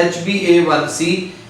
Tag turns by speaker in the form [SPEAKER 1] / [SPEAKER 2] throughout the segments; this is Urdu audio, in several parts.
[SPEAKER 1] HbA1c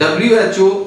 [SPEAKER 1] WHO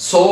[SPEAKER 1] 100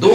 [SPEAKER 1] 2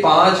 [SPEAKER 1] 5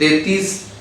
[SPEAKER 1] 33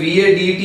[SPEAKER 1] VADT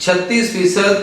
[SPEAKER 1] 36%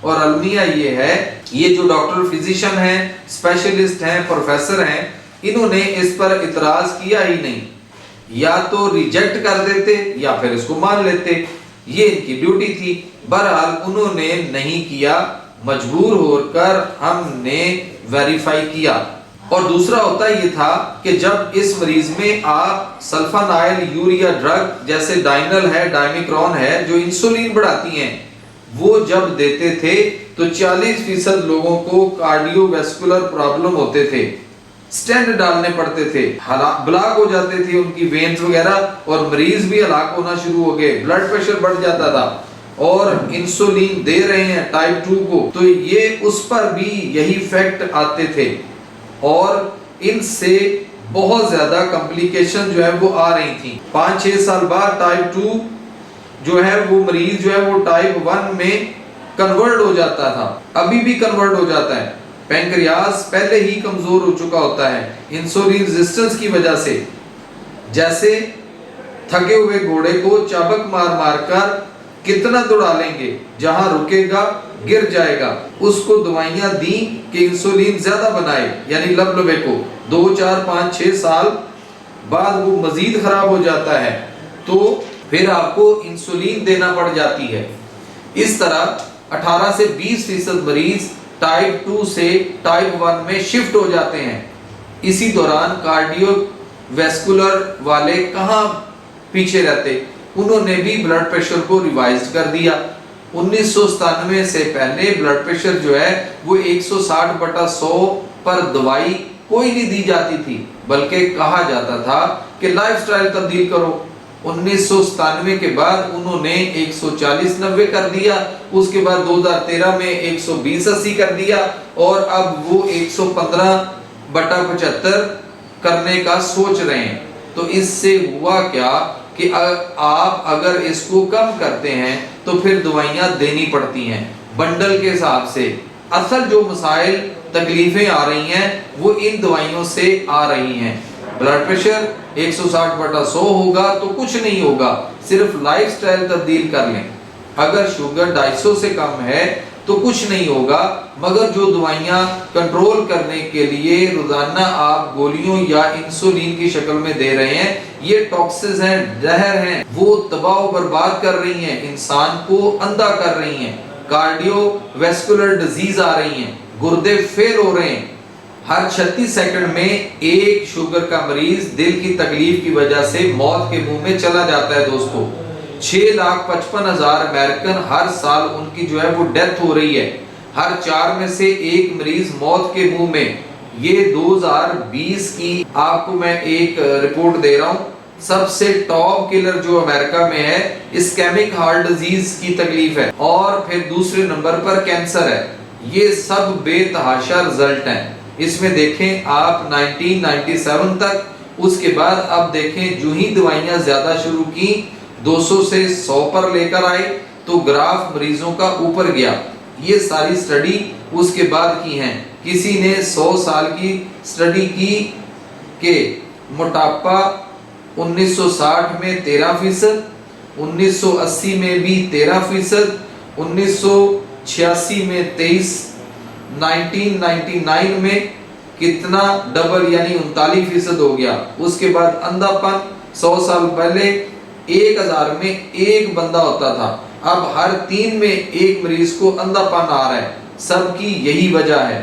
[SPEAKER 1] اور المیہ یہ ہے، یہ جو ڈاکٹر فزیشین ہیں، اسپیشلسٹ ہیں، پروفیسر ہیں، انہوں نے اس پر اعتراض کیا ہی نہیں، یا تو ریجیکٹ کر دیتے یا پھر اس کو مان لیتے، یہ ان کی ڈیوٹی تھی۔ بہرحال انہوں نے نہیں کیا، مجبور ہو کر ہم نے ویریفائی کیا۔ اور دوسرا ہوتا یہ تھا کہ جب اس مریض میں آپ سلفانائل یوریا ڈرگ جیسے ڈائنل ہے، ڈائمیکرون ہے، جو انسولین بڑھاتی ہیں، وہ جب دیتے تھے تو 40% لوگوں کو کارڈیو ویسکولر پرابلم ہوتے تھے، سٹینڈ ڈالنے پڑتے تھے، بلاک ہو جاتے تھے ان کی وینز وغیرہ، اور مریض بھی ہلاک ہونا شروع ہو گئے، بلڈ پریشر بڑھ جاتا تھا، اور انسولین دے رہے ہیں ٹائپ 2 کو، تو یہ اس پر بھی یہی فیکٹ آتے تھے، اور ان سے بہت زیادہ کمپلیکیشن جو ہے وہ آ رہی تھی۔ 5-6 سال بعد ٹائپ 2 جو ہے وہ مریض جو ہے وہ ٹائپ 1 میں کنورٹ ہو جاتا تھا، ابھی بھی کنورٹ ہو جاتا ہے۔ پینکریاس پہلے ہی کمزور ہو چکا ہوتا ہے انسولین ریزسٹنس کی وجہ سے، جیسے تھکے ہوئے گھوڑے کو چابک مار مار کر کتنا دوڑا لیں گے، جہاں رکے گا گر جائے گا۔ اس کو دوائیاں دیں کہ انسولین زیادہ بنائے، یعنی لبلبے کو، 2 4 5 6 سال بعد وہ مزید خراب ہو جاتا ہے، تو پھر آپ کو انسولین دینا پڑ جاتی ہے۔ اس طرح 18 سے 20% مریض ٹائپ 2 سے ٹائپ 1 میں شفٹ ہو جاتے ہیں۔ اسی دوران کارڈیو ویسکولر والے کہاں پیچھے رہتے، انہوں نے بھی بلڈ پریشر کو ریوائزڈ کر دیا۔ 1997 سے پہلے بلڈ پریشر جو ہے وہ 160/100 پر دوائی کوئی نہیں دی جاتی تھی، بلکہ کہا جاتا تھا کہ لائف سٹائل تبدیل کرو۔ 1997 کے بعد انہوں نے 140/90 کر دیا، اس کے بعد 2013 میں 120/80 کر دیا، اور اب وہ 115/75 کرنے کا سوچ رہے ہیں۔ تو اس سے ہوا کیا کہ آپ اگر اس کو کم کرتے ہیں تو پھر دوائیاں دینی پڑتی ہیں بنڈل کے حساب سے۔ اصل جو مسائل تکلیفیں آ رہی ہیں وہ ان دوائیوں سے آ رہی ہیں۔ بلڈ پریشر 160/100 ہوگا تو کچھ نہیں ہوگا، صرف لائف سٹائل تبدیل کر لیں۔ اگر شوگر 250 سے کم ہے تو کچھ نہیں ہوگا، مگر جو دوائیاں کنٹرول کرنے کے لیے روزانہ آپ گولیوں یا انسولین کی شکل میں دے رہے ہیں، یہ ٹاکسز ہیں، زہر ہیں، وہ تباہ و برباد کر رہی ہیں، انسان کو اندھا کر رہی ہیں، کارڈیو ویسکولر ڈیزیز آ رہی ہیں، گردے فیل ہو رہے ہیں۔ ہر 36 سیکنڈ میں ایک شوگر کا مریض دل کی تکلیف کی وجہ سے موت کے منہ میں چلا جاتا ہے دوستو۔ 6,55,000 امریکن ہر سال ان کی جو ہے وہ ڈیتھ ہو رہی ہے، ہر 4 میں سے ایک مریض موت کے منہ میں۔ یہ 2020 کی آپ کو میں ایک رپورٹ دے رہا ہوں، سب سے ٹاپ کلر جو امریکہ میں ہے اسکیمک ہارٹ ڈیزیز کی تکلیف ہے، اور پھر دوسرے نمبر پر کینسر ہے۔ یہ سب بے تحاشا رزلٹ ہیں۔ اس میں دیکھیں آپ 1997 تک، اس کے بعد اب دیکھیں جو ہی دوائیاں زیادہ شروع کی، 200 سے 100 پر لے کر آئے تو گراف مریضوں کا اوپر گیا۔ یہ ساری سٹڈی اس کے بعد کی ہیں۔ کسی نے 100 سال کی سٹڈی کی کہ موٹاپا 1960 میں 13%، 1980 میں بھی 13%، 1986 میں 23%، 1999 میں کتنا ڈبل یعنی 39% ہو گیا۔ اس کے بعد اندھا پن 100 سال پہلے 1000 میں ایک بندہ ہوتا تھا، اب ہر 3 میں ایک مریض کو اندھا پن آ رہا ہے۔ سب کی یہی وجہ ہے۔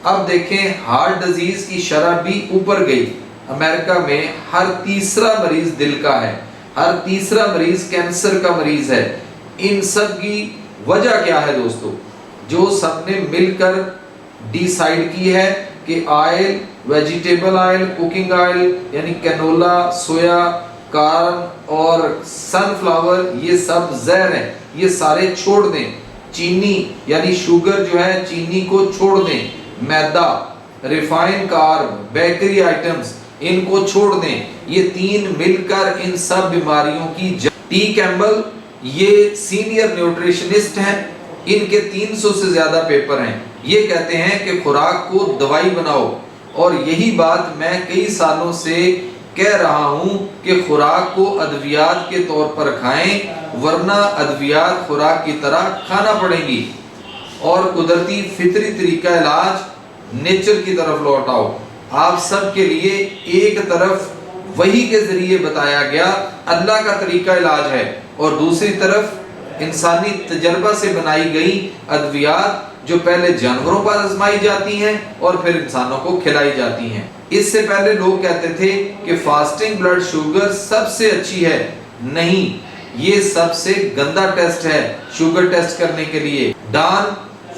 [SPEAKER 1] اب دیکھیں ہارٹ ڈیزیز کی شرح بھی اوپر گئی۔ امریکہ میں ہر تیسرا مریض دل کا ہے، ہر تیسرا مریض کینسر کا مریض ہے۔ ان سب کی وجہ کیا ہے دوستو؟ جو سب نے مل کر ڈیسائیڈ کی ہے کہ oil, vegetable oil, cooking oil یعنی کینولا، سویا، کارن اور سن فلاور، یہ سب زہر ہیں، یہ سارے چھوڑ دیں۔ چینی یعنی شوگر جو ہے، چینی کو چھوڑ دیں۔ میدا، ریفائن کارب، بیکری آئٹمز، ان کو چھوڑ دیں۔ یہ 3 مل کر ان سب بیماریوں کی ٹی کیمبل یہ سینئر نیوٹریشنسٹ ہیں، ان کے 300 سے زیادہ پیپر ہیں۔ یہ کہتے ہیں کہ خوراک کو دوائی بناؤ، اور یہی بات میں کئی سالوں سے کہہ رہا ہوں کہ خوراک کو ادویات کے طور پر کھائیں، ورنہ ادویات خوراک کی طرح کھانا پڑیں گی۔ اور قدرتی فطری طریقہ علاج نیچر کی طرف لوٹ آؤ۔ آپ سب کے لیے ایک طرف وحی کے ذریعے بتایا گیا اللہ کا طریقہ علاج ہے، اور دوسری طرف انسانی تجربہ سے بنائی گئی ادویات جو پہلے جانوروں پر آزمائی جاتی ہیں اور پھر انسانوں کو کھلائی جاتی ہیں۔ اس سے پہلے لوگ کہتے تھے کہ فاسٹنگ بلڈ شوگر سب سے اچھی ہے۔ نہیں، یہ سب سے گندا ٹیسٹ ہے شوگر ٹیسٹ کرنے کے لیے۔ ڈان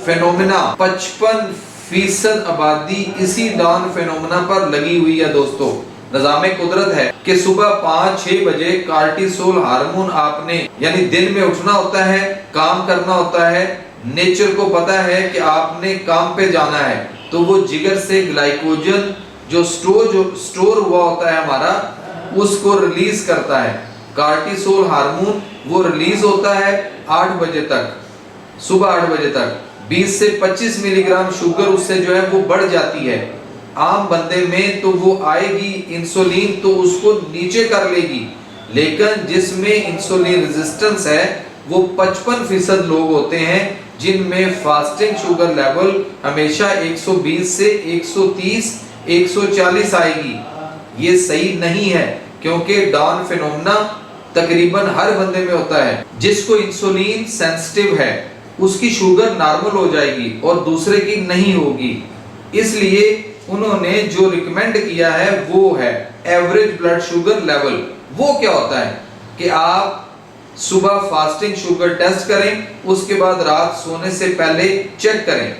[SPEAKER 1] فینومینا 55% آبادی اسی ڈان فینومینا پر لگی ہوئی ہے دوستو۔ نظام قدرت ہے کہ صبح 5-6 بجے کارٹیسول ہارمون آپ نے یعنی دن میں اٹھنا ہوتا ہے، کام کرنا ہوتا ہے، نیچر کو پتا ہے کہ آپ نے کام پہ جانا ہے، تو وہ جگر سے گلائکوجن جو سٹور ہوا ہوتا ہے ہمارا، اس کو ریلیز کرتا ہے۔ کارٹیسول ہارمون وہ ریلیز ہوتا ہے 8 بجے تک، صبح 8 بجے تک 20 سے 25 ملی گرام شوگر اس سے جو ہے وہ بڑھ جاتی ہے۔ عام بندے میں تو وہ آئے گی انسولین تو اس کو نیچے کر لے گی، لیکن جس میں انسولین ریزسٹنس ہے وہ 55% لوگ ہوتے ہیں جن میں فاسٹنگ شوگر لیول ہمیشہ 120 سے 130 140 آئے گی۔ یہ صحیح نہیں ہے کیونکہ ڈان فینومینا تقریباً ہر بندے میں ہوتا ہے۔ جس کو انسولین سینسٹیو ہے اس کی شوگر نارمل ہو جائے گی اور دوسرے کی نہیں ہوگی۔ اس لیے انہوں نے جو ریکمینڈ کیا ہے وہ ہے ایوریج بلڈ شوگر لیول۔ وہ کیا ہوتا ہے کہ آپ صبح فاسٹنگ شوگر ٹیسٹ کریں، اس کے بعد رات سونے سے پہلے چیک کریں،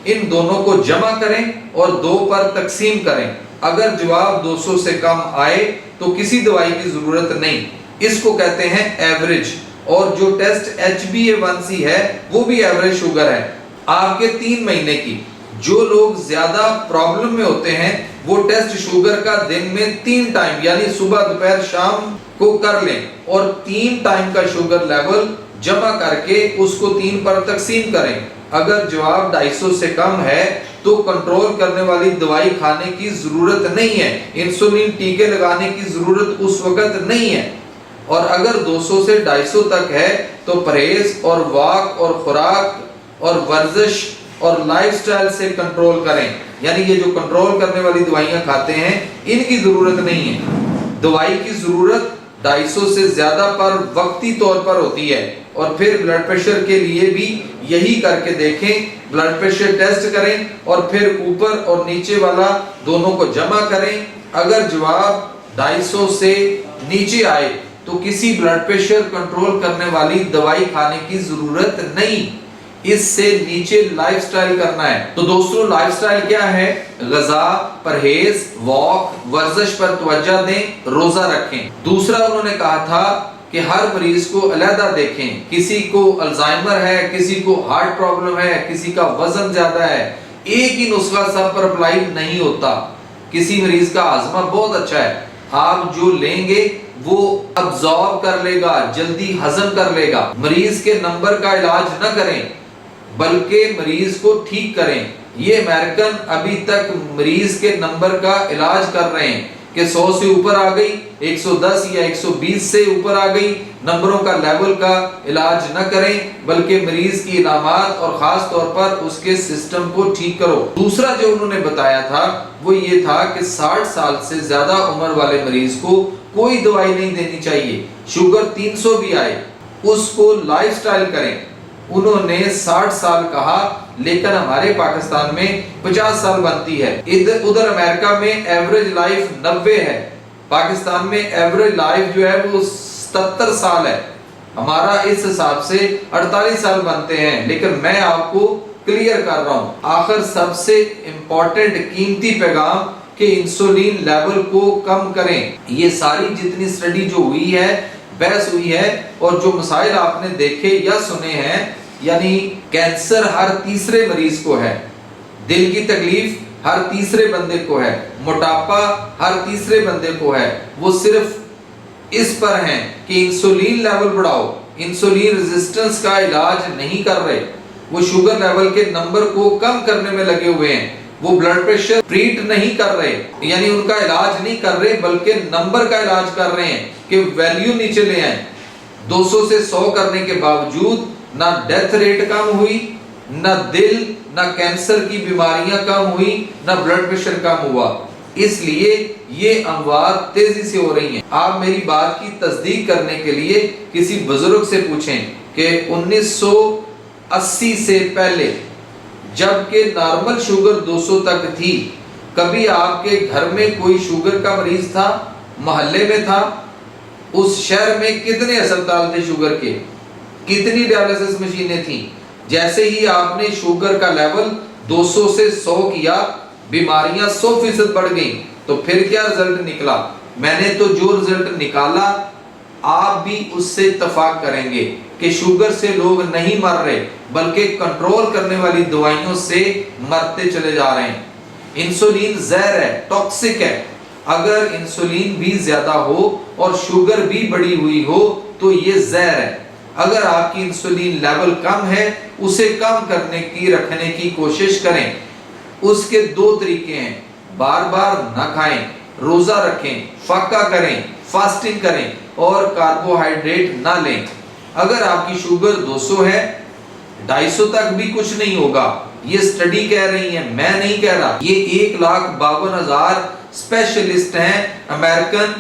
[SPEAKER 1] ان دونوں کو جمع کریں اور 2 پر تقسیم کریں۔ اگر جواب 200 سے کم آئے تو کسی دوائی کی ضرورت نہیں، اس کو کہتے ہیں ایوریج۔ اور جو ٹیسٹ HbA1c ہے وہ بھی ایوریج شوگر ہے آپ کے 3 مہینے کی۔ جو لوگ زیادہ پرابلم میں ہوتے ہیں وہ ٹیسٹ شوگر کا دن میں 3 ٹائم یعنی صبح دوپہر شام کو کر لیں اور 3 ٹائم کا شوگر لیول جمع کر کے اس کو 3 پر تقسیم کریں۔ اگر جواب 250 سے کم ہے تو کنٹرول کرنے والی دوائی کھانے کی ضرورت نہیں ہے، انسولین ٹیکے لگانے کی ضرورت اس وقت نہیں ہے۔ اور اگر 200 سے 250 تک ہے تو پرہیز اور واک اور خوراک اور ورزش اور لائف سٹائل سے کنٹرول کریں، یعنی یہ جو کنٹرول کرنے والی دوائیاں کھاتے ہیں ان کی ضرورت نہیں ہے۔ دوائی کی ضرورت 250 سے زیادہ پر وقتی طور پر ہوتی ہے۔ اور پھر بلڈ پریشر کے لیے بھی یہی کر کے دیکھیں، بلڈ پریشر ٹیسٹ کریں اور پھر اوپر اور نیچے والا دونوں کو جمع کریں۔ اگر جواب 250 سے نیچے آئے تو کسی بلڈ پریشر کنٹرول کرنے والی دوائی کھانے کی ضرورت نہیں، اس سے نیچے لائف سٹائل کرنا ہے۔ تو دوستو لائف سٹائل کیا ہے؟ غذا، پرہیز، واک، ورزش پر توجہ دیں، روزہ رکھیں۔ دوسرا انہوں نے کہا تھا کہ ہر مریض کو علیحدہ دیکھیں، کسی کو الزائمر ہے، کسی کو ہارٹ پرابلم ہے، کسی کا وزن زیادہ ہے، ایک ہی نسخہ سب پر اپلائی نہیں ہوتا۔ کسی مریض کا ہاضمہ بہت اچھا ہے، آپ جو لیں گے وہ ابزارب کر لے گا، جلدی ہضم کر لے گا۔ مریض کے نمبر کا علاج نہ کریں بلکہ مریض کو ٹھیک کریں۔ یہ امریکن ابھی تک مریض کے نمبر کا علاج کر رہے ہیں کہ 100 سے اوپر آ گئی، 110 یا 120 سے اوپر آ گئی، نمبروں کا لیول کا علاج نہ کریں بلکہ مریض کی علامات اور خاص طور پر اس کے سسٹم کو ٹھیک کرو۔ دوسرا جو انہوں نے بتایا تھا وہ یہ تھا کہ 60 سال سے زیادہ عمر والے مریض کو کوئی دوائی نہیں دینی چاہیے، شوگر 300 بھی آئے اس کو لائف سٹائل کریں۔ انہوں نے 60 سال کہا لیکن ہمارے پاکستان میں 50 سال بنتی ہے، ادھر امریکہ میں ایوریج لائف 90 ہے، پاکستان میں ایوریج لائف جو ہے وہ 77 سال ہے، ہمارا اس حساب سے 48 سال بنتے ہیں۔ لیکن میں آپ کو کلیئر کر رہا ہوں، آخر سب سے امپورٹنٹ قیمتی پیغام کہ انسولین لیول کو کم کریں۔ یہ ساری جتنی سٹڈی جو ہوئی ہے، بحث ہوئی ہے اور جو مسائل آپ نے دیکھے یا سنے ہیں، یعنی کینسر ہر تیسرے مریض کو ہے، دل کی تکلیف ہر تیسرے بندے کو ہے، موٹاپا ہر تیسرے بندے کو ہے، وہ صرف اس پر ہیں کہ انسولین لیول بڑھاؤ، انسولین ریزسٹنس کا علاج نہیں کر رہے، وہ شوگر لیول کے نمبر کو کم کرنے میں لگے ہوئے ہیں، وہ بلڈ پریشر ٹریٹ نہیں کر رہے، یعنی ان کا علاج نہیں کر رہے بلکہ نمبر کا علاج کر رہے ہیں کہ ویلیو نیچے لے آئیں۔ 200 سے 100 کرنے کے باوجود نہ ڈیتھ ریٹ کم ہوئی، نہ دل نہ کینسر کی بیماریاں کم ہوئی نہ بلڈ پریشر کم ہوا، اس لیے یہ اموات تیزی سے ہو رہی ہیں۔ آپ میری بات کی تصدیق کرنے کے لیے کسی بزرگ سے پوچھیں کہ 1980 سے پہلے جب کہ نارمل شوگر 200 تک تھی، کبھی آپ کے گھر میں کوئی شوگر کا مریض تھا؟ محلے میں تھا؟ اس شہر میں کتنے اسپتال تھے شوگر کے؟ کتنی ڈیالسس مشینیں تھیں؟ جیسے ہی آپ نے شوگر کا لیول 200 سے 100 کیا، بیماریاں 100% بڑھ گئیں، تو پھر کیا رزلٹ نکلا؟ میں نے تو جو رزلٹ نکالا آپ بھی اس سے اتفاق کریں گے کہ شوگر سے لوگ نہیں مر رہے بلکہ کنٹرول کرنے والی دوائیوں سے مرتے چلے جا رہے ہیں۔ انسولین زہر ہے، ٹاکسک ہے۔ اگر انسولین بھی زیادہ ہو اور شوگر بھی بڑی ہوئی ہو تو یہ زہر ہے۔ اگر آپ کی انسولین لیول کم ہے، اسے کم رکھنے کی کوشش کریں۔ اس کے 2 طریقے ہیں، بار بار نہ کھائیں، روزہ رکھیں، فاقہ کریں، فاسٹنگ کریں اور کاربوہائیڈریٹ نہ لیں۔ اگر آپ کی شوگر 200 ہے، 250 تک بھی کچھ نہیں ہوگا، یہ سٹڈی کہہ رہی ہے، میں نہیں کہہ رہا۔ یہ 1,52,000 اسپیشلسٹ ہیں امریکن،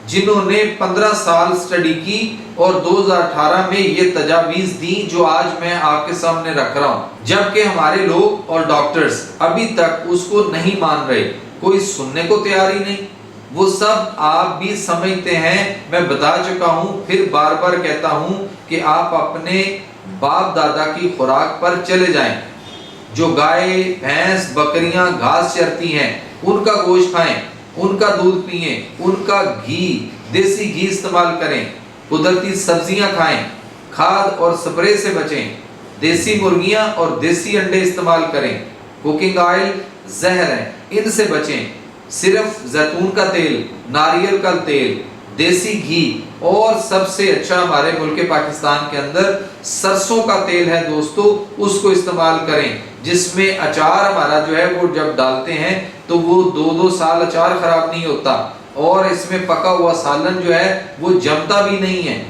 [SPEAKER 1] جنہوں نے 15 سال سٹڈی کی اور 2018 میں یہ تجاویز دی جو آج میں آپ کے سامنے رکھ رہا ہوں، جبکہ ہمارے لوگ اور ڈاکٹرز ابھی تک اس کو نہیں مان رہے، کوئی سننے کو تیار ہی نہیں۔ وہ سب آپ بھی سمجھتے ہیں، میں بتا چکا ہوں، پھر بار بار کہتا ہوں کہ آپ اپنے باپ دادا کی خوراک پر چلے جائیں۔ جو گائے، بھینس، بکریاں گھاس چرتی ہیں ان کا گوشت کھائیں، ان کا دودھ پئیں، ان کا گھی، دیسی گھی استعمال کریں، قدرتی سبزیاں کھائیں، کھاد اور سپرے سے بچیں، دیسی مرغیاں اور دیسی انڈے استعمال کریں۔ کوکنگ آئل زہر ہے، ان سے بچیں۔ صرف زیتون کا تیل، ناریل کا تیل، دیسی گھی اور سب سے اچھا ہمارے ملک پاکستان کے اندر سرسوں کا تیل ہے دوستو، اس کو استعمال کریں، جس میں اچار ہمارا جو ہے وہ جب ڈالتے ہیں تو وہ 2 سال اچار خراب نہیں ہوتا، اور اس میں پکا ہوا سالن جو ہے وہ جمتا بھی نہیں ہے۔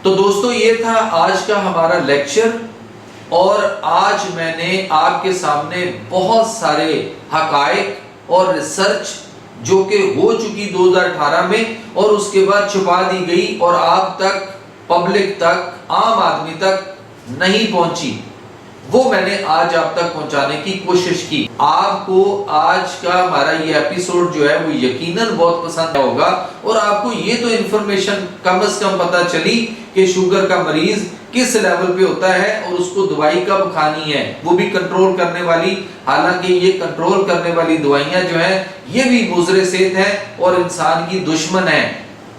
[SPEAKER 1] تو دوستو یہ تھا آج کا ہمارا لیکچر، اور آج میں نے آپ کے سامنے بہت سارے حقائق اور ریسرچ جو کہ ہو چکی 2018 میں اور اس کے بعد چھپا دی گئی اور آپ تک، پبلک تک، عام آدمی تک نہیں پہنچی، وہ میں نے آج آپ تک پہنچانے کی کوشش کی۔ آپ کو آج کا ہمارا یہ ایپیسوڈ جو ہے وہ یقیناً بہت پسند ہوگا، اور آپ کو یہ تو انفارمیشن کم از کم پتہ چلی کہ شوگر کا مریض کس لیول پہ ہوتا ہے اور اس کو دوائی کب کھانی ہے، وہ بھی کنٹرول کرنے والی۔ حالانکہ یہ کنٹرول کرنے والی دوائیاں جو ہیں یہ بھی مضر صحت ہیں اور انسان کی دشمن ہیں۔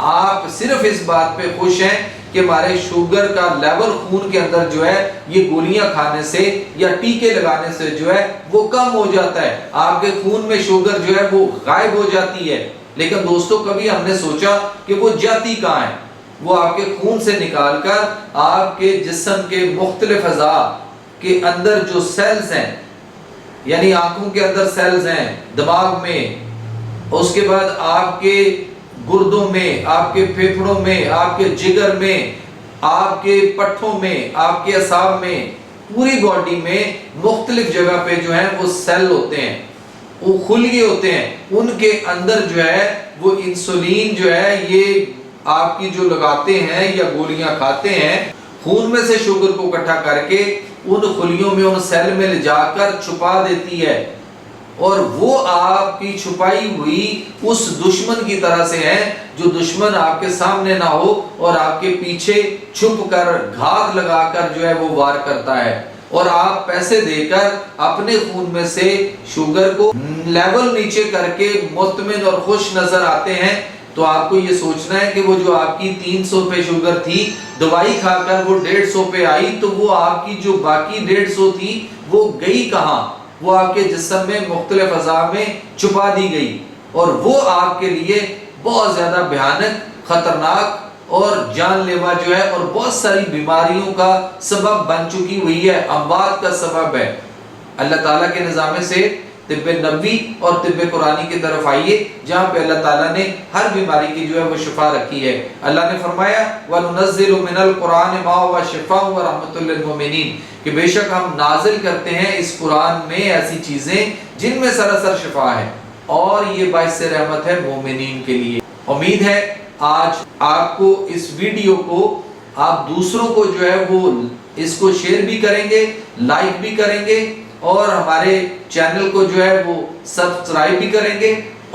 [SPEAKER 1] آپ صرف اس بات پہ خوش ہیں کہ ہمارے شوگر کا لیول خون کے اندر جو ہے یہ گولیاں کھانے سے یا ٹیکے لگانے سے جو ہے وہ کم ہو جاتا ہے، آپ کے خون میں شوگر جو ہے وہ غائب ہو جاتی ہے۔ لیکن دوستو کبھی ہم نے سوچا کہ وہ جاتی کہاں ہے؟ وہ آپ کے خون سے نکال کر آپ کے جسم کے مختلف اعضاء کے اندر جو سیلز ہیں، یعنی آنکھوں کے اندر سیلز ہیں، دماغ میں، اس کے بعد آپ کے گردوں میں، آپ کے پھیپھڑوں میں، آپ کے جگر میں، آپ کے پٹھوں میں، آپ کے اعصاب میں، پوری باڈی میں مختلف جگہ پہ جو ہیں وہ سیل ہوتے ہیں، وہ خلیے ہوتے ہیں، ان کے اندر جو ہے وہ انسولین جو ہے یہ آپ کی جو لگاتے ہیں یا گولیاں کھاتے ہیں، خون میں سے شوگر کو اکٹھا کر کے ان خلیوں میں، ان سیل میں لے جا کر چھپا دیتی ہے، اور وہ آپ کی چھپائی ہوئی اس دشمن کی طرح سے ہے جو دشمن آپ کے سامنے نہ ہو اور آپ کے پیچھے چھپ کر گھات لگا کر جو ہے وہ وار کرتا ہے، اور آپ پیسے دے کر اپنے خون میں سے شوگر کو لیول نیچے کر کے مطمئن اور خوش نظر آتے ہیں۔ تو آپ کو یہ سوچنا ہے کہ وہ جو آپ کی 300 پہ شوگر تھی، دوائی کھا کر وہ 150 پہ آئی، تو وہ آپ کی جو باقی 150 تھی وہ گئی کہاں؟ وہ آپ کے جسم میں مختلف اعضاء میں چھپا دی گئی، اور وہ آپ کے لیے بہت زیادہ بھیانک، خطرناک اور جان لیوا جو ہے اور بہت ساری بیماریوں کا سبب بن چکی ہوئی ہے، اموات کا سبب ہے۔ اللہ تعالیٰ کے نظام سے طب نبوی اور طب قرآنی کی طرف آئیے، جہاں پہ اللہ تعالیٰ نے ہر بیماری کی جو ہے وہ شفا رکھی ہے۔ اللہ نے فرمایا وَنُنَزِّلُ مِنَ الْقُرْآنِ مَا هُوَ شِفَاءٌ وَرَحْمَةٌ لِلْمُؤْمِنِينَ کہ بے شک ہم نازل کرتے ہیں اس قرآن میں ایسی چیزیں جن میں سراسر شفا ہے اور یہ باعث رحمت ہے مومنین کے لیے۔ امید ہے آج آپ کو اس ویڈیو کو آپ دوسروں کو جو ہے وہ اس کو شیئر بھی کریں گے، لائک بھی کریں گے اور ہمارے چینل کو جو ہے وہ سبسکرائب بھی کریں گے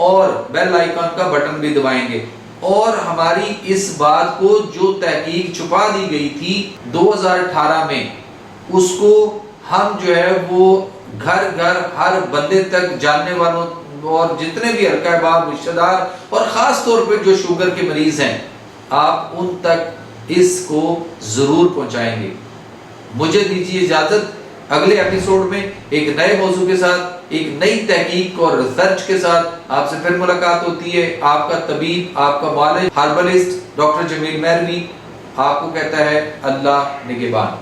[SPEAKER 1] اور بیل آئیکن کا بٹن بھی دبائیں گے، اور ہماری اس بات کو جو تحقیق چھپا دی گئی تھی 2018 میں، اس کو ہم جو ہے وہ گھر گھر ہر بندے تک جاننے والوں اور جتنے بھی حلقہ احباب رشتہ دار اور خاص طور پہ جو شوگر کے مریض ہیں، آپ ان تک اس کو ضرور پہنچائیں گے۔ مجھے دیجیے اجازت، اگلے ایپیسوڈ میں ایک نئے موضوع کے ساتھ، ایک نئی تحقیق اور ریسرچ کے ساتھ آپ سے پھر ملاقات ہوتی ہے۔ آپ کا طبیب، آپ کا معالج، ہربلسٹ ڈاکٹر جمیل مہروی آپ کو کہتا ہے اللہ نگہبان۔